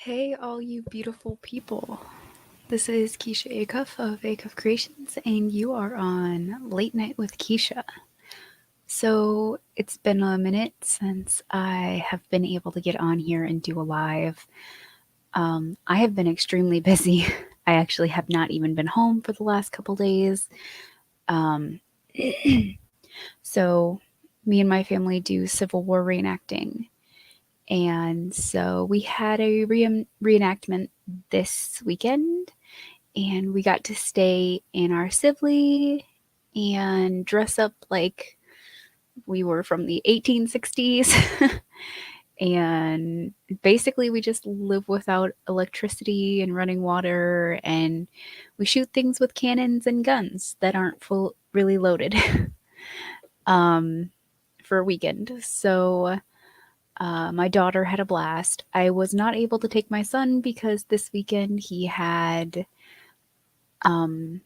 Hey, all you beautiful people. This is Keisha Acuff of Acuff Creations, and you are on Late Night with Keisha. So, it's been a minute since I have been able to get on here and do a live. I have been extremely busy. I actually have not even been home for the last couple days. Um, so, me and my family do Civil War reenacting. And so we had a reenactment this weekend, and we got to stay in our Sibley and dress up like we were from the 1860s. And basically, we just live without electricity and running water, and we shoot things with cannons and guns that aren't really loaded um, for a weekend. So my daughter had a blast. I was not able to take my son because this weekend he had um,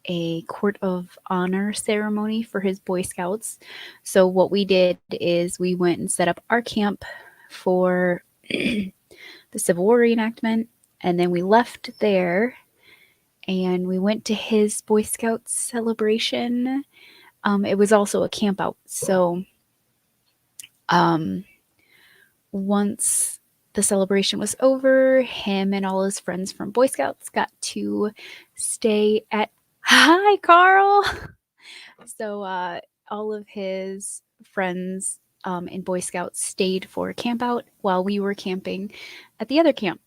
a court of honor ceremony for his Boy Scouts. So, what we did is we went and set up our camp for the Civil War reenactment, and then we left there and we went to his Boy Scouts celebration. It was also a camp out. So, um, once the celebration was over, him and all his friends from Boy Scouts got to stay at. Hi, Carl! So, all of his friends in Boy Scouts stayed for a camp out while we were camping at the other camp.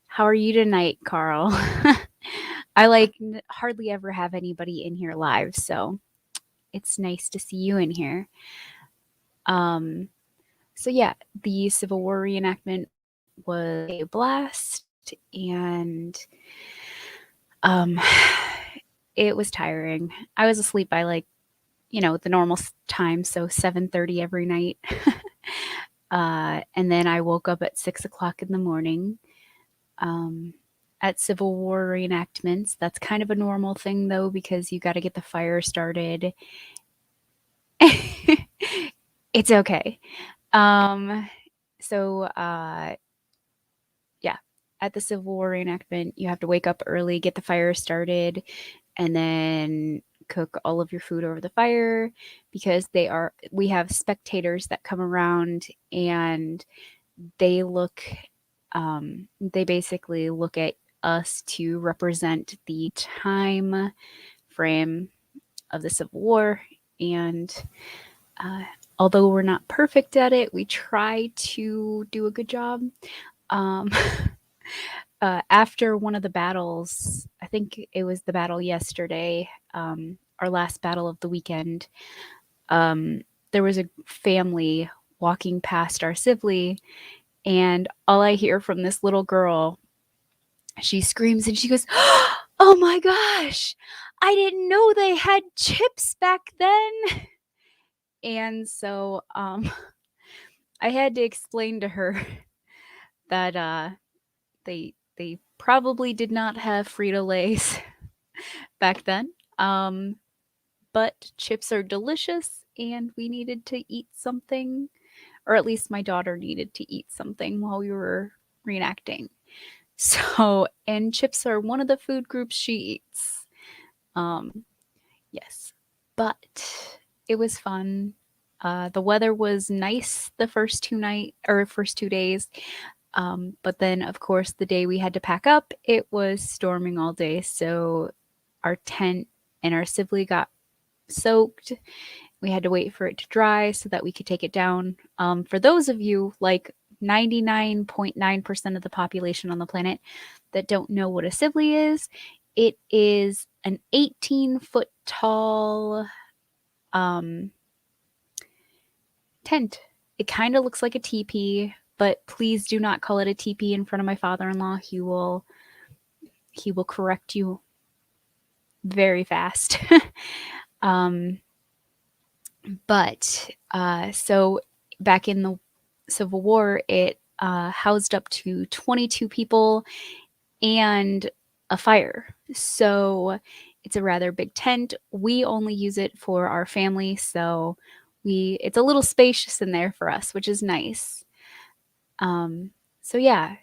How are you tonight, Carl? I hardly ever have anybody in here live, so it's nice to see you in here. Um, So yeah, the Civil War reenactment was a blast, and um, it was tiring. I was asleep by the normal time, so 7:30 every night. And then I woke up at 6 o'clock in the morning. Um, at Civil War reenactments, that's kind of a normal thing though, because you got to get the fire started. It's okay. Um, so yeah, at the Civil War reenactment, you have to wake up early, get the fire started, and then cook all of your food over the fire because we have spectators that come around and they they basically look at us to represent the time frame of the Civil War. And uh, although we're not perfect at it, we try to do a good job. Um, after one of the battles, I think it was the battle yesterday, our last battle of the weekend, there was a family walking past our Sibley, and all I hear from this little girl, she screams and she goes, "Oh my gosh, I didn't know they had chips back then." And so I had to explain to her that they probably did not have Frito-Lays back then. But chips are delicious, and we needed to eat something, or at least my daughter needed to eat something while we were reenacting. So, and chips are one of the food groups she eats. Um, yes, but it was fun. The weather was nice the first 2 days. But then, of course, the day we had to pack up, it was storming all day. So our tent and our Sibley got soaked. We had to wait for it to dry so that we could take it down. For those of you, like 99.9% of the population on the planet that don't know what a Sibley is, it is an 18-foot tall tent. It kind of looks like a teepee, but please do not call it a teepee in front of my father-in-law. He will correct you very fast. um, but so back in the Civil War, it housed up to 22 people and a fire. So it's a rather big tent. We only use it for our family, so it's a little spacious in there for us, which is nice. So yeah,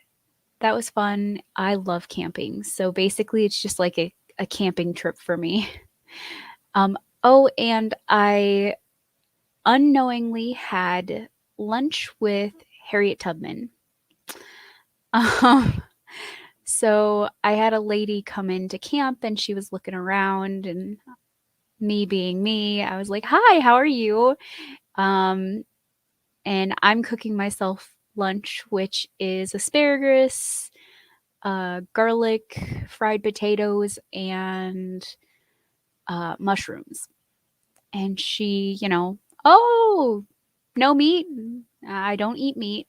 that was fun. I love camping. So basically, it's just like a camping trip for me. Oh, and I unknowingly had lunch with Harriet Tubman. Um, so I had a lady come into camp and she was looking around, and me being me, I was like, "Hi, how are you?" Um, and I'm cooking myself lunch, which is asparagus, garlic, fried potatoes, and mushrooms. And she, oh, no meat. I don't eat meat.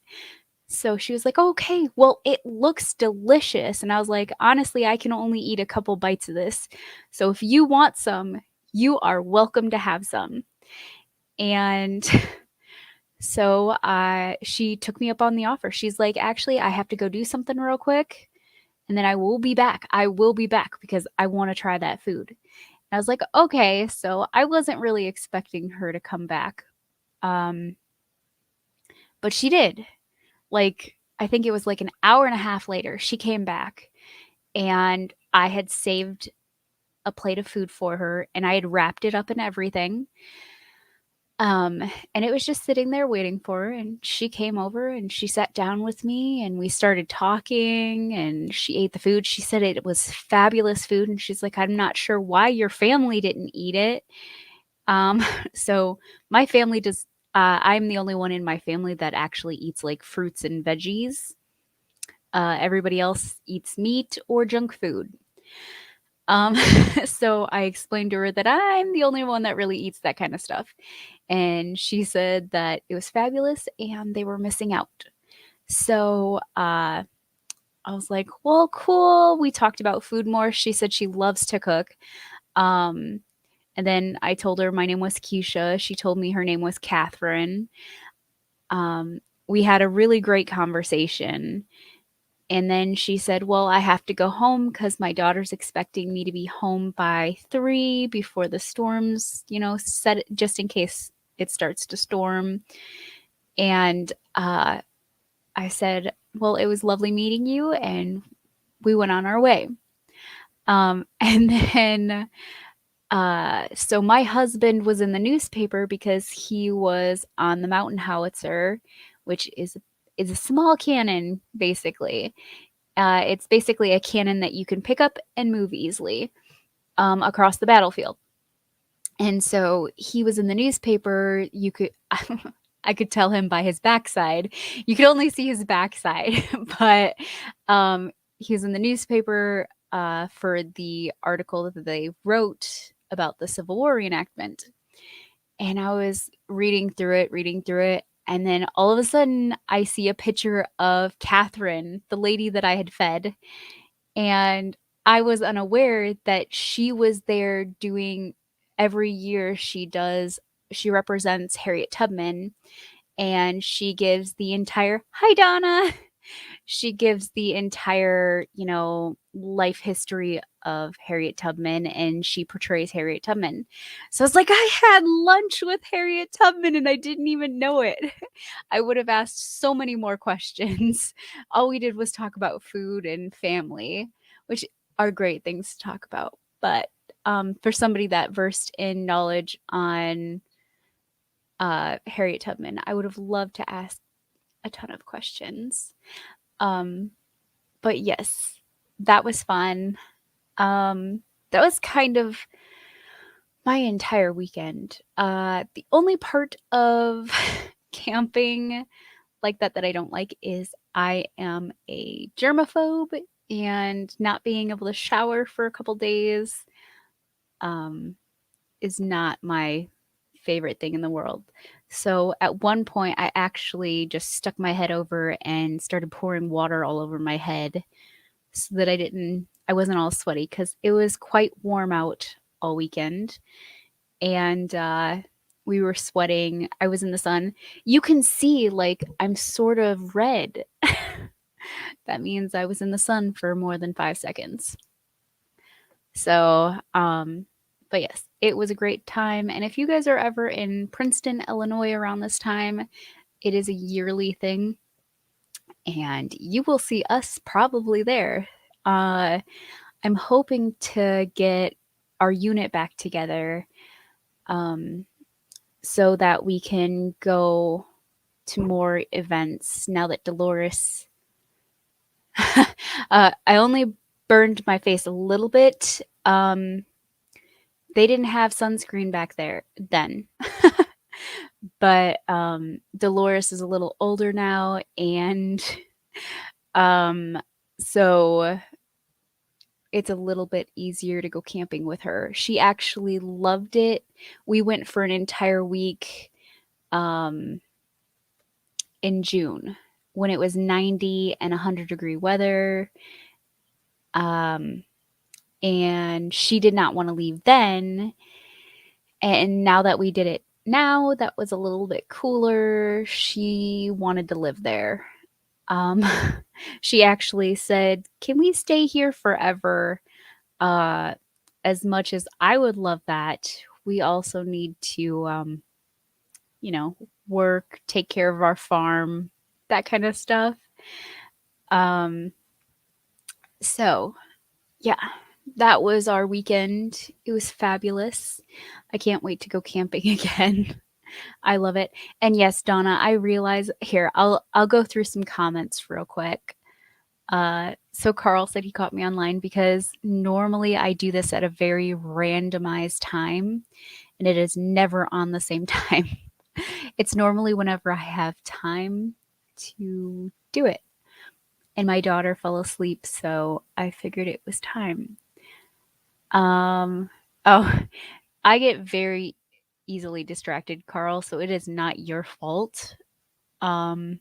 So she was like, okay, well, it looks delicious. And I was like, honestly, I can only eat a couple bites of this. So if you want some, you are welcome to have some. And so she took me up on the offer. She's like, actually, I have to go do something real quick. And then I will be back. I will be back because I want to try that food. And I was like, okay. So I wasn't really expecting her to come back. Um, but she did. Like, I think it was like an hour and a half later, she came back and I had saved a plate of food for her and I had wrapped it up and everything. Um, and it was just sitting there waiting for her. And she came over and she sat down with me and we started talking and she ate the food. She said it was fabulous food. And she's like, I'm not sure why your family didn't eat it. Um, so my family does, I'm the only one in my family that actually eats like fruits and veggies. Everybody else eats meat or junk food. Um, so I explained to her that I'm the only one that really eats that kind of stuff. And she said that it was fabulous and they were missing out. So I was like, well, cool. We talked about food more. She said she loves to cook. Um, and then I told her my name was Keisha. She told me her name was Catherine. We had a really great conversation. And then she said, well, I have to go home because my daughter's expecting me to be home by 3 before the storms, set just in case it starts to storm. And I said, well, it was lovely meeting you. And we went on our way. And then, so my husband was in the newspaper because he was on the mountain howitzer, which is a small cannon, basically. It's basically a cannon that you can pick up and move easily across the battlefield. And so he was in the newspaper. You could, I could tell him by his backside. You could only see his backside, but he was in the newspaper for the article that they wrote about the Civil War reenactment. And I was reading through it. And then all of a sudden, I see a picture of Catherine, the lady that I had fed, and I was unaware that she was there doing every year she represents Harriet Tubman and she gives the entire hi Donna. She gives the entire, life history of Harriet Tubman and she portrays Harriet Tubman. So it's like I had lunch with Harriet Tubman and I didn't even know it. I would have asked so many more questions. All we did was talk about food and family, which are great things to talk about. But for somebody that versed in knowledge on Harriet Tubman, I would have loved to ask a ton of questions. Um, but yes, that was fun. That was kind of my entire weekend. The only part of camping like that I don't like is I am a germaphobe and not being able to shower for a couple days um, is not my favorite thing in the world. So at one point, I actually just stuck my head over and started pouring water all over my head so that I wasn't all sweaty because it was quite warm out all weekend. And we were sweating. I was in the sun. You can see, like, I'm sort of red. That means I was in the sun for more than 5 seconds. So, but yes, it was a great time. And if you guys are ever in Princeton, Illinois around this time, it is a yearly thing. and you will see us probably there. Uh, I'm hoping to get our unit back together, um, so that we can go to more events now that Dolores. I only burned my face a little bit. They didn't have sunscreen back there then. But Dolores is a little older now, and um, so it's a little bit easier to go camping with her. She actually loved it. We went for an entire week um, in June when it was 90 and 100-degree weather. Um, and she did not want to leave then. And now that we did it now, that was a little bit cooler. She wanted to live there. Um, she actually said, "Can we stay here forever?" Uh, as much as I would love that, we also need to, you know, work, take care of our farm, that kind of stuff. Um, so yeah, that was our weekend. It was fabulous. I can't wait to go camping again. I love it. And yes, Donna, I realize here, I'll go through some comments real quick. So Carl said he caught me online because normally I do this at a very randomized time and it is never on the same time. It's normally whenever I have time to do it. And my daughter fell asleep, so I figured it was time. Um, oh, I get very easily distracted, Carl, so it is not your fault. Um,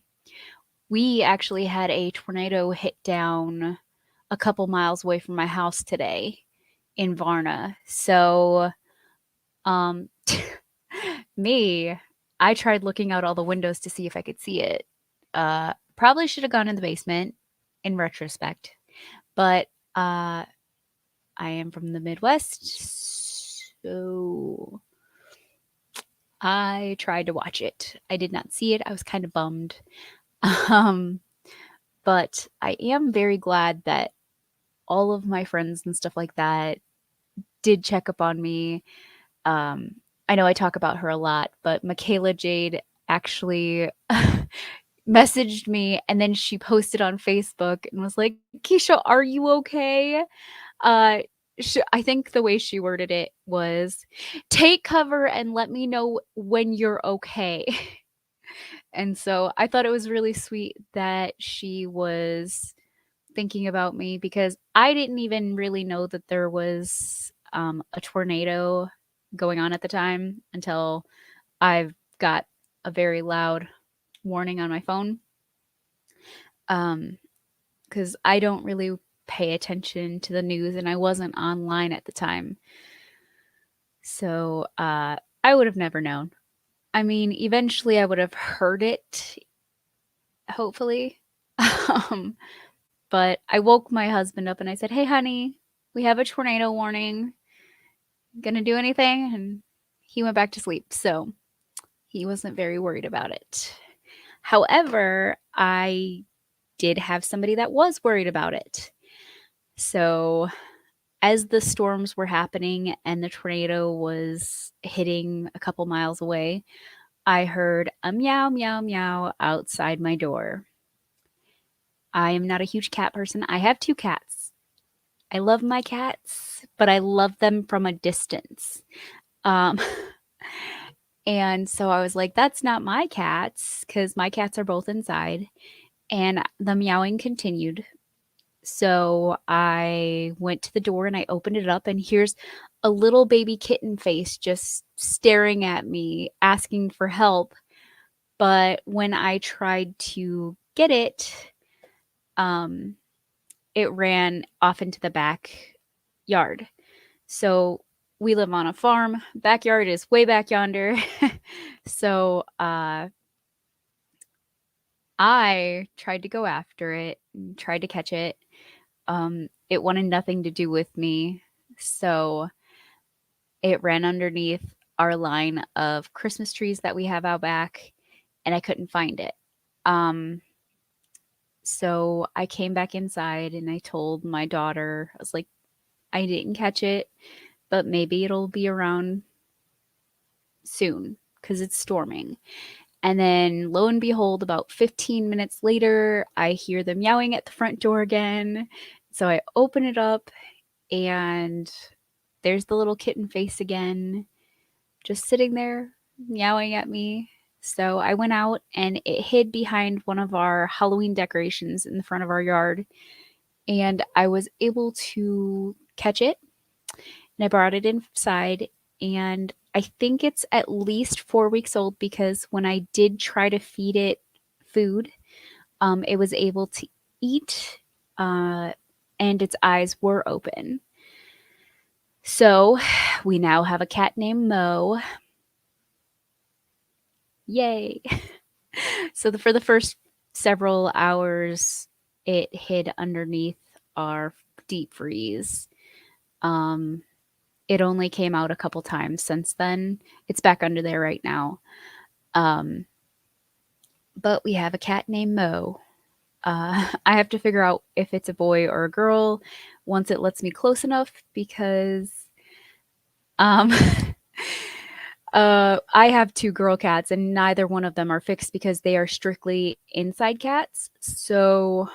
we actually had a tornado hit down a couple miles away from my house today in Varna. So, um, me, I tried looking out all the windows to see if I could see it. Probably should have gone in the basement in retrospect, but I am from the Midwest, so I tried to watch it. I did not see it. I was kind of bummed. Um, but I am very glad that all of my friends and stuff like that did check up on me. I know I talk about her a lot, but Michaela Jade actually messaged me and then she posted on Facebook and was like, "Keisha, are you okay?" Uh, I think the way she worded it was, "Take cover and let me know when you're okay." And so I thought it was really sweet that she was thinking about me because I didn't even really know that there was a tornado going on at the time until I've got a very loud warning on my phone. Because I don't really pay attention to the news and I wasn't online at the time. So I would have never known. I mean, eventually I would have heard it, hopefully. um, but I woke my husband up and I said, "Hey, honey, we have a tornado warning. Gonna do anything?" And he went back to sleep. So he wasn't very worried about it. However, I did have somebody that was worried about it. So as the storms were happening and the tornado was hitting a couple miles away, I heard a meow, meow, meow outside my door. I am not a huge cat person. I have two cats. I love my cats, but I love them from a distance. Um, and so I was like, that's not my cats because my cats are both inside. And the meowing continued. So I went to the door and I opened it up, and here's a little baby kitten face just staring at me, asking for help. But when I tried to get it, um, it ran off into the backyard. So we live on a farm. Backyard is way back yonder. So I tried to go after it and tried to catch it. It wanted nothing to do with me. So it ran underneath our line of Christmas trees that we have out back, and I couldn't find it. Um, So I came back inside and I told my daughter, I was like, I didn't catch it, but maybe it'll be around soon because it's storming. And then lo and behold, about 15 minutes later, I hear them meowing at the front door again. So I open it up and there's the little kitten face again, just sitting there meowing at me. So I went out and it hid behind one of our Halloween decorations in the front of our yard. And I was able to catch it and I brought it inside. And I think it's at least 4 weeks old because when I did try to feed it food, it was able to eat and its eyes were open. So we now have a cat named Mo. Yay. So for the first several hours, it hid underneath our deep freeze. Um, it only came out a couple times since then. It's back under there right now. Um, but we have a cat named Mo. I have to figure out if it's a boy or a girl once it lets me close enough because um, I have two girl cats and neither one of them are fixed because they are strictly inside cats. So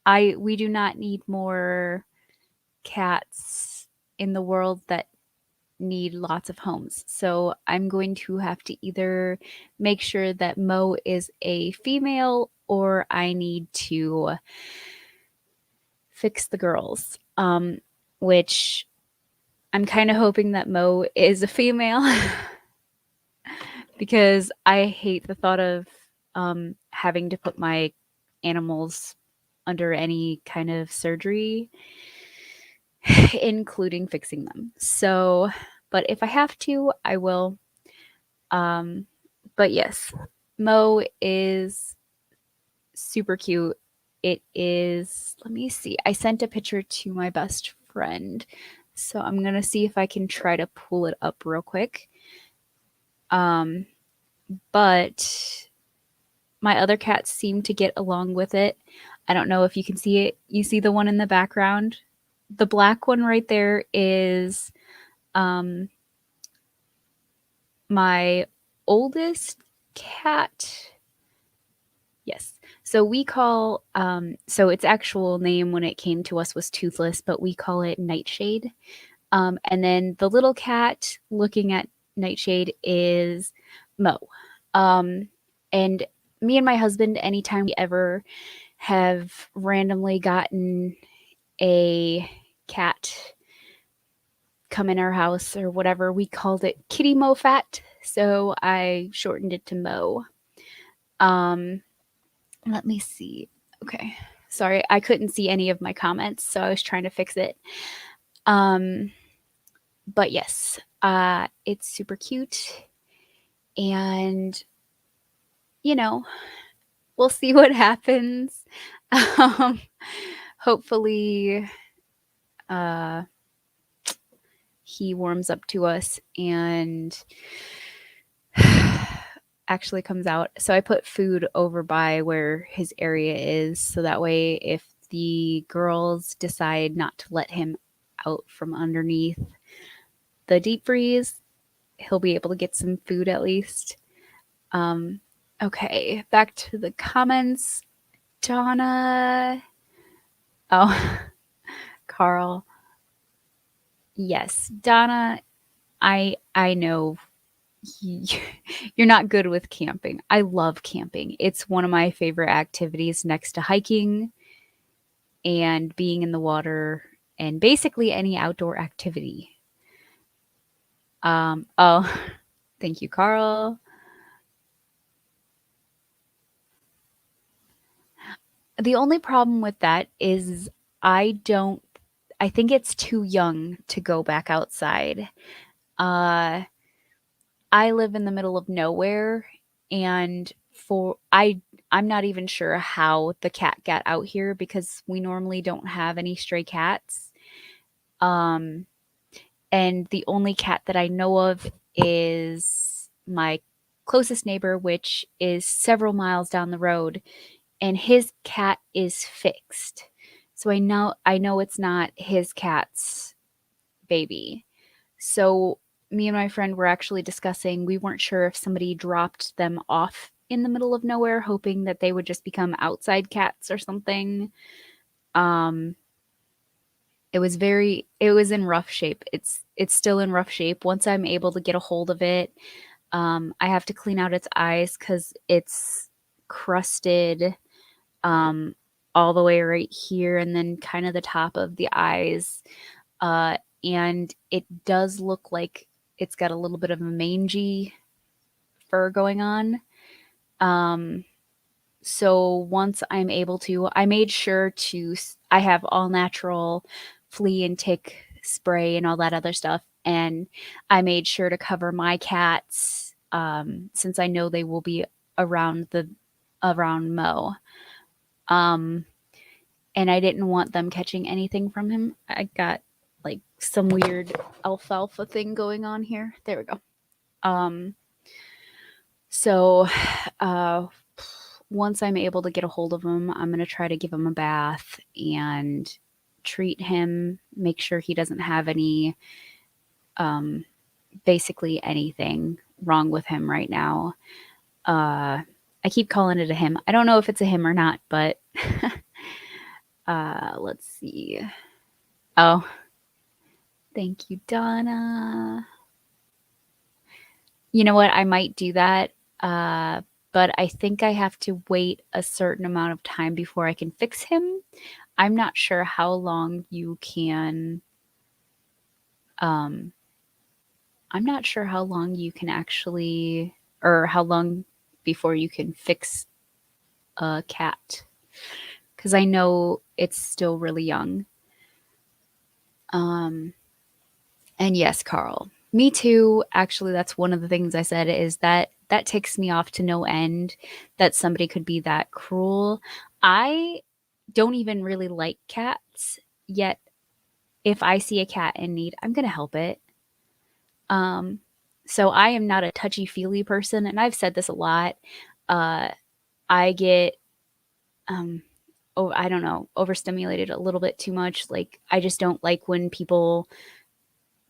we do not need more cats in the world that need lots of homes. So I'm going to have to either make sure that Mo is a female or I need to fix the girls. Which I'm kind of hoping that Mo is a female because I hate the thought of having to put my animals under any kind of surgery, including fixing them. So, but if I have to, I will. Um, but yes, Mo is super cute. It is, let me see. I sent a picture to my best friend. So I'm going to see if I can try to pull it up real quick. But my other cats seem to get along with it. I don't know if you can see it. You see the one in the background? The black one right there is my oldest cat. Yes. So we call so its actual name when it came to us was Toothless, but we call it Nightshade. And then the little cat looking at Nightshade is Mo. And me and my husband, anytime we ever have randomly gotten a cat come in our house or whatever, we called it Kitty Mo Fat. So I shortened it to Mo. Let me see. Okay. Sorry, I couldn't see any of my comments, so I was trying to fix it. But yes, it's super cute. And, you know, we'll see what happens. Um, hopefully, he warms up to us and actually comes out. So I put food over by where his area is. So that way, if the girls decide not to let him out from underneath the deep freeze, he'll be able to get some food at least. Okay, back to the comments. Donna. Oh, Carl. Yes, Donna. I know you're not good with camping. I love camping. It's one of my favorite activities next to hiking and being in the water and basically any outdoor activity. Oh, thank you, Carl. The only problem with that is I don't, I think it's too young to go back outside. Uh, I live in the middle of nowhere and I'm not even sure how the cat got out here because we normally don't have any stray cats. Um, and the only cat that I know of is my closest neighbor, which is several miles down the road. and his cat is fixed. So I know it's not his cat's baby. So me and my friend were actually discussing, we weren't sure if somebody dropped them off in the middle of nowhere hoping that they would just become outside cats or something. Um it was in rough shape. It's still in rough shape. Once I'm able to get a hold of it, I have to clean out its eyes cuz it's crusted um all the way right here and then kind of the top of the eyes. Uh and it does look like it's got a little bit of a mangy fur going on. Um so once I'm able to, I made sure to, I have all natural flea and tick spray and all that other stuff. And I made sure to cover my cats since I know they will be around Mo. Um, and I didn't want them catching anything from him. I got like some weird alfalfa thing going on here. There we go. Um, so uh, once I'm able to get a hold of him, I'm going to try to give him a bath and treat him, make sure he doesn't have any, um, basically anything wrong with him right now. I keep calling it a him. I don't know if it's a him or not, but let's see. Oh, thank you, Donna. You know what? I might do that. But I think I have to wait a certain amount of time before I can fix him. I'm not sure how long you can um I'm not sure how long you can actually or how long before you can fix a cat cuz I know it's still really young. Um and yes, Carl. Me too. Actually, that's one of the things I said is that that ticks me off to no end that somebody could be that cruel. I don't even really like cats, yet if I see a cat in need, I'm going to help it. Um, so I am not a touchy-feely person, and I've said this a lot. Uh, I get, um, oh, I don't know, overstimulated a little bit too much. Like, I just don't like when people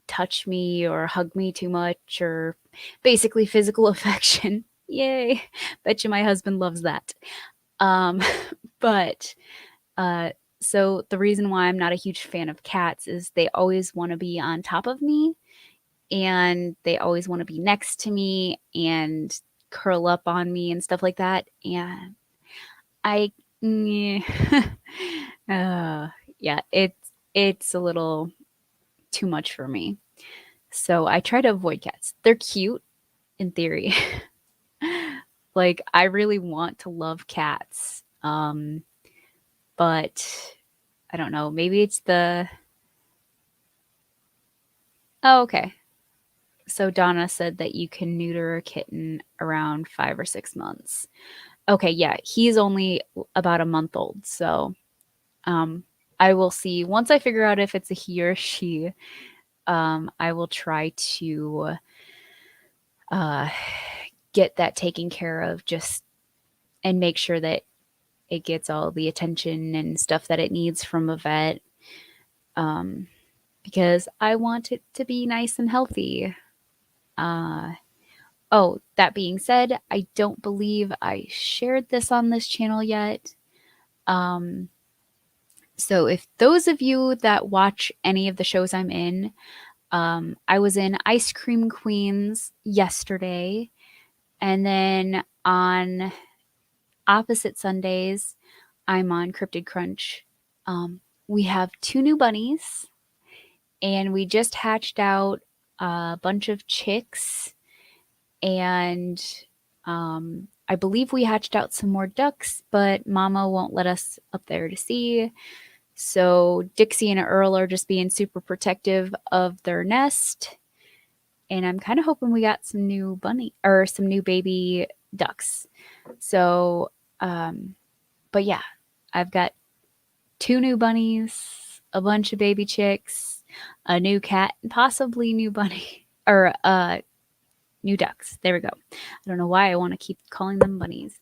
touch me or hug me too much or basically physical affection. Yay. Bet you my husband loves that. Um, but uh, so the reason why I'm not a huge fan of cats is they always want to be on top of me and they always want to be next to me and curl up on me and stuff like that. And I, uh, yeah, it's a little too much for me. So I try to avoid cats. They're cute in theory. Like I really want to love cats. But I don't know, maybe it's the Oh, okay. So Donna said that you can neuter a kitten around 5 or 6 months. Okay, yeah, he's only about a month old. So, um I will see once I figure out if it's a he or she. I will try to uh get that taken care of just and make sure that it gets all the attention and stuff that it needs from a vet. Um, because I want it to be nice and healthy. Uh, oh, that being said, I don't believe I shared this on this channel yet. Um, so if those of you that watch any of the shows I'm in, I was in Ice Cream Queens yesterday, and then on opposite Sundays, I'm on Cryptid Crunch. We have two new bunnies, and we just hatched out a bunch of chicks, and I believe we hatched out some more ducks, but Mama won't let us up there to see. So Dixie and Earl are just being super protective of their nest, and I'm kind of hoping we got some new bunny or some new baby ducks. So, but yeah, I've got two new bunnies, a bunch of baby chicks, a new cat, and possibly new bunny or new ducks. There we go. I don't know why I want to keep calling them bunnies.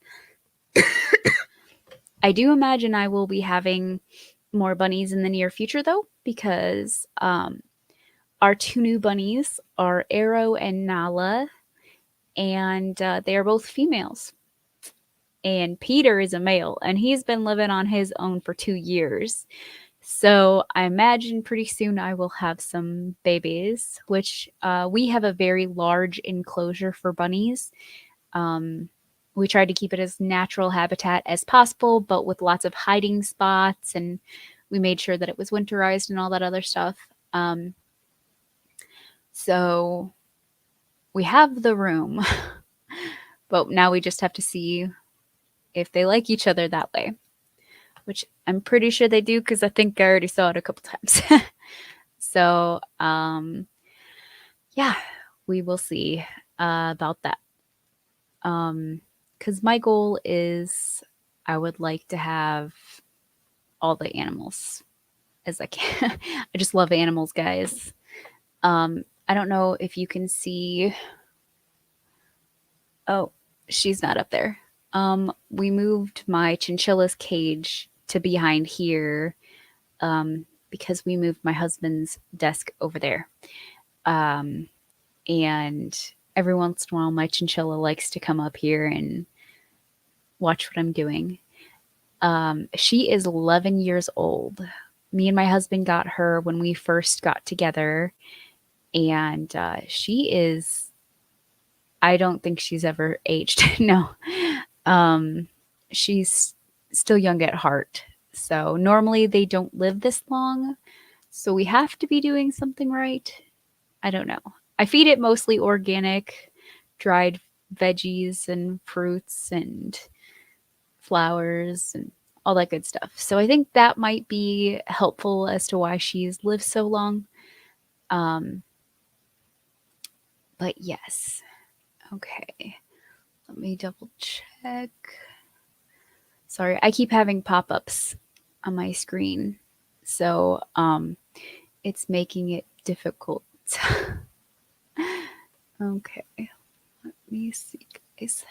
I do imagine I will be having more bunnies in the near future, though, because our two new bunnies are Arrow and Nala, and they are both females. And Peter is a male, and he's been living on his own for 2 years. So I imagine pretty soon I will have some babies, which we have a very large enclosure for bunnies. Um, we tried to keep it as natural habitat as possible, but with lots of hiding spots, and we made sure that it was winterized and all that other stuff. So we have the room, but now we just have to see if they like each other that way, which I'm pretty sure they do because I think I already saw it a couple times. So, yeah, we will see about that. Because my goal is I would like to have all the animals as I can. I just love animals, guys. I don't know if you can see. Oh, she's not up there. We moved my chinchilla's cage to behind here because we moved my husband's desk over there. And every once in a while, my chinchilla likes to come up here and watch what I'm doing. She is 11 years old. Me and my husband got her when we first got together, and she is, I don't think she's ever aged. No. She's still young at heart. So normally they don't live this long. So we have to be doing something right. I don't know. I feed it mostly organic, dried veggies and fruits and flowers and all that good stuff. So I think that might be helpful as to why she's lived so long. Um, but yes. Okay. Let me double check. Sorry, I keep having pop-ups on my screen. So it's making it difficult. Okay. Let me see, guys.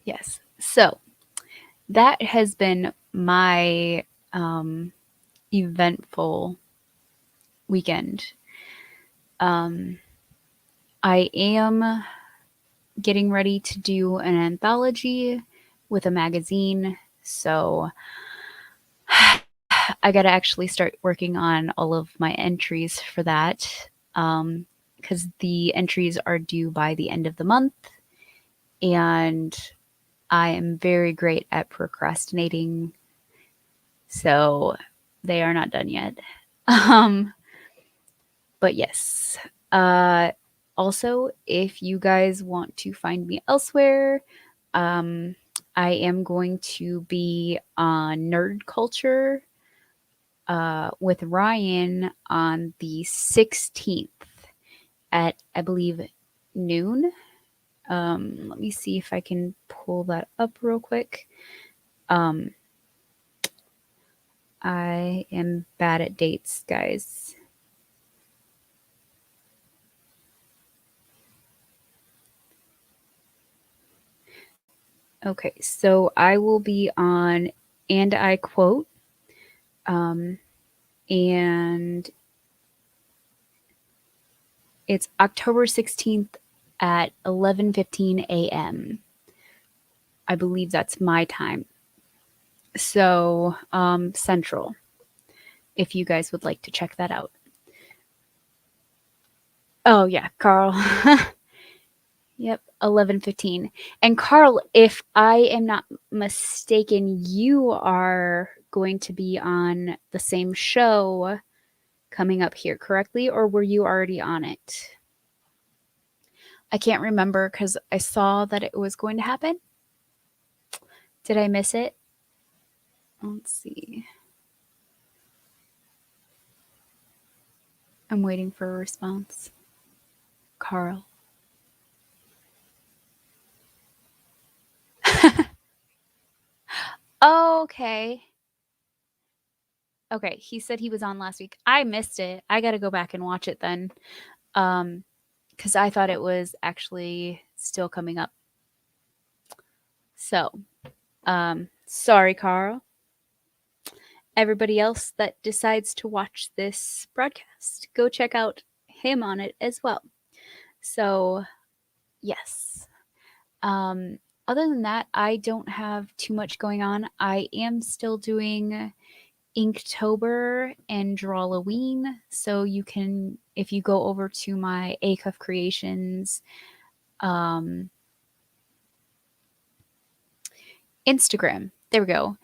Yes. So that has been my eventful weekend. I am getting ready to do an anthology with a magazine. So I got to actually start working on all of my entries for that because the entries are due by the end of the month. And I am very great at procrastinating. So they are not done yet. Um, but yes. Also, if you guys want to find me elsewhere, I am going to be on Nerd Culture with Ryan on the 16th at, I believe, noon. Let me see if I can pull that up real quick. I am bad at dates, guys. Okay, so I will be on, and I quote, and it's October 16th at 11:15 a.m. I believe that's my time. So, Central, if you guys would like to check that out. Oh, yeah, Carl. Yep, 11:15. And Carl, if I am not mistaken, you are going to be on the same show coming up here, correctly? Or were you already on it? I can't remember because I saw that it was going to happen. Did I miss it? Let's see. I'm waiting for a response. Carl. Oh, okay. Okay, he said he was on last week. I missed it. I got to go back and watch it then. Because I thought it was actually still coming up. So, Sorry, Carl. Everybody else that decides to watch this broadcast, go check out him on it as well. So, yes. Other than that, I don't have too much going on. I am still doing Inktober and Drawloween. So you can, if you go over to my Acuff Creations Instagram, there we go.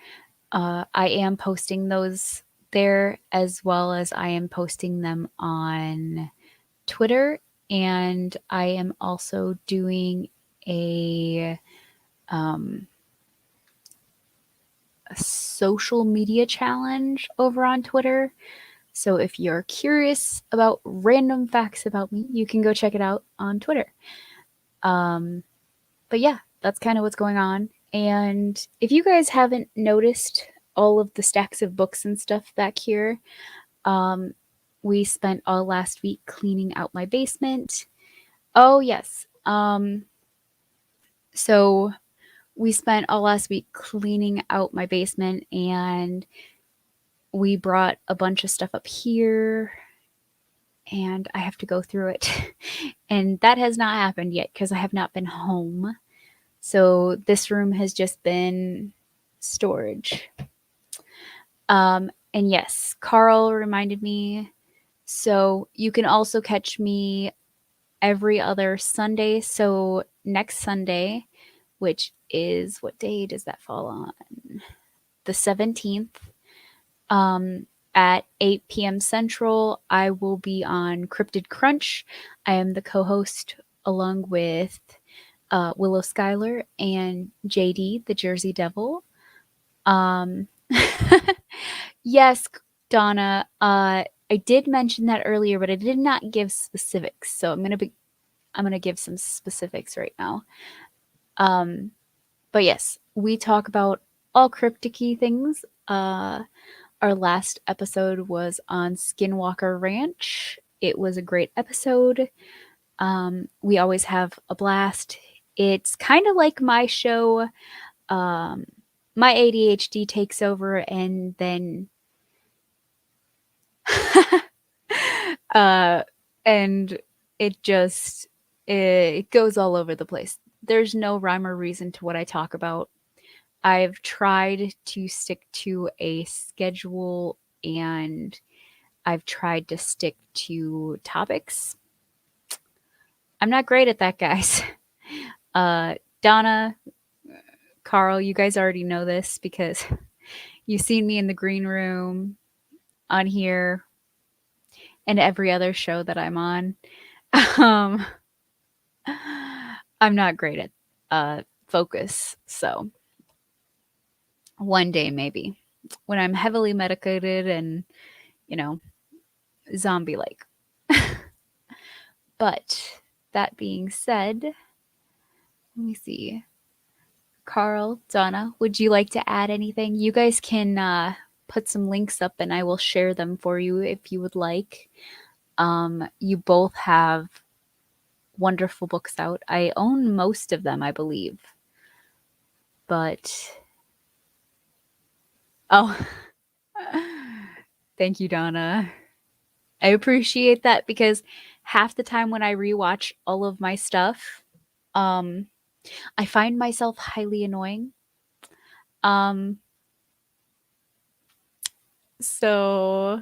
I am posting those there as well as I am posting them on Twitter. And I am also doing a social media challenge over on Twitter. So if you're curious about random facts about me, you can go check it out on Twitter. But yeah, that's kind of what's going on. And if you guys haven't noticed all of the stacks of books and stuff back here, we spent all last week cleaning out my basement. Oh, yes. So we spent all last week cleaning out my basement, and we brought a bunch of stuff up here, and I have to go through it. And that has not happened yet because I have not been home. So this room has just been storage. And yes, Carl reminded me. So you can also catch me every other Sunday. So next Sunday, which is, what day does that fall on? The 17th. At 8 p.m. Central, I will be on Cryptid Crunch. I am the co-host along with Willow Schuyler and JD, the Jersey Devil. Yes, Donna. I did mention that earlier, but I did not give specifics. So I'm gonna give some specifics right now. But yes, we talk about all cryptic-y things. Our last episode was on Skinwalker Ranch. It was a great episode. We always have a blast. It's kind of like my show. My ADHD takes over, and then and it goes all over the place. There's no rhyme or reason to what I talk about. I've tried to stick to a schedule, and I've tried to stick to topics. I'm not great at that, guys. Donna, Carl, you guys already know this because you've seen me in the green room, on here, and every other show that I'm on. Um, I'm not great at focus, so one day maybe when I'm heavily medicated and, you know, zombie like. But that being said, let me see. Carl, Donna, would you like to add anything? You guys can put some links up and I will share them for you if you would like. You both have wonderful books out. I own most of them, I believe. But, oh, thank you, Donna. I appreciate that because half the time when I rewatch all of my stuff, I find myself highly annoying. So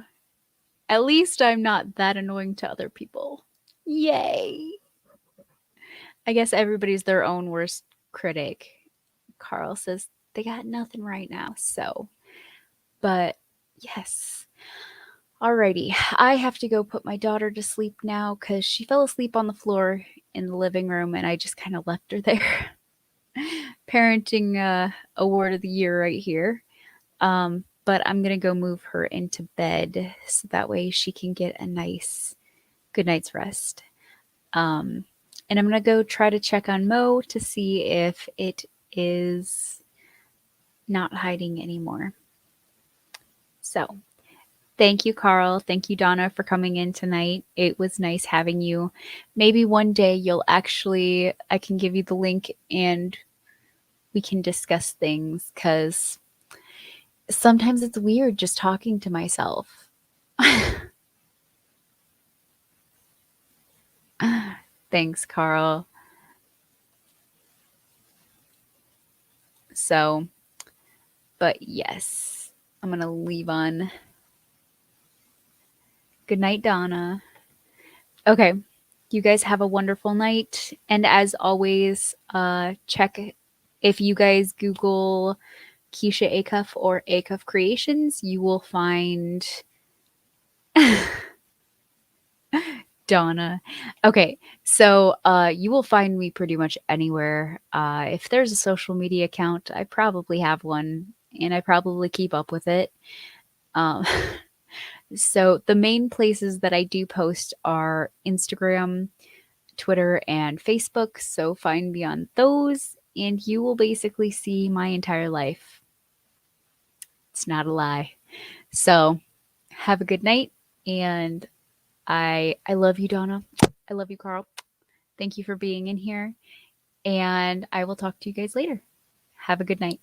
at least I'm not that annoying to other people. Yay. I guess everybody's their own worst critic. Carl says they got nothing right now. So, but yes. Alrighty. I have to go put my daughter to sleep now because she fell asleep on the floor in the living room and I just kind of left her there. Parenting award of the year right here. But I'm going to go move her into bed so that way she can get a nice good night's rest. And I'm going to go try to check on Mo to see if it is not hiding anymore. So, thank you, Carl. Thank you, Donna, for coming in tonight. It was nice having you. Maybe one day I can give you the link and we can discuss things because sometimes it's weird just talking to myself. Thanks, Carl. So, but yes, I'm going to leave on. Good night, Donna. Okay. You guys have a wonderful night. And as always, check if you guys Google Keisha Acuff or Acuff Creations, you will find Donna. Okay, so you will find me pretty much anywhere. If there's a social media account, I probably have one, and I probably keep up with it. Um, so the main places that I do post are Instagram, Twitter, and Facebook. So find me on those, and you will basically see my entire life. It's not a lie. So have a good night, and I love you, Donna. I love you, Carl. Thank you for being in here, and I will talk to you guys later. Have a good night.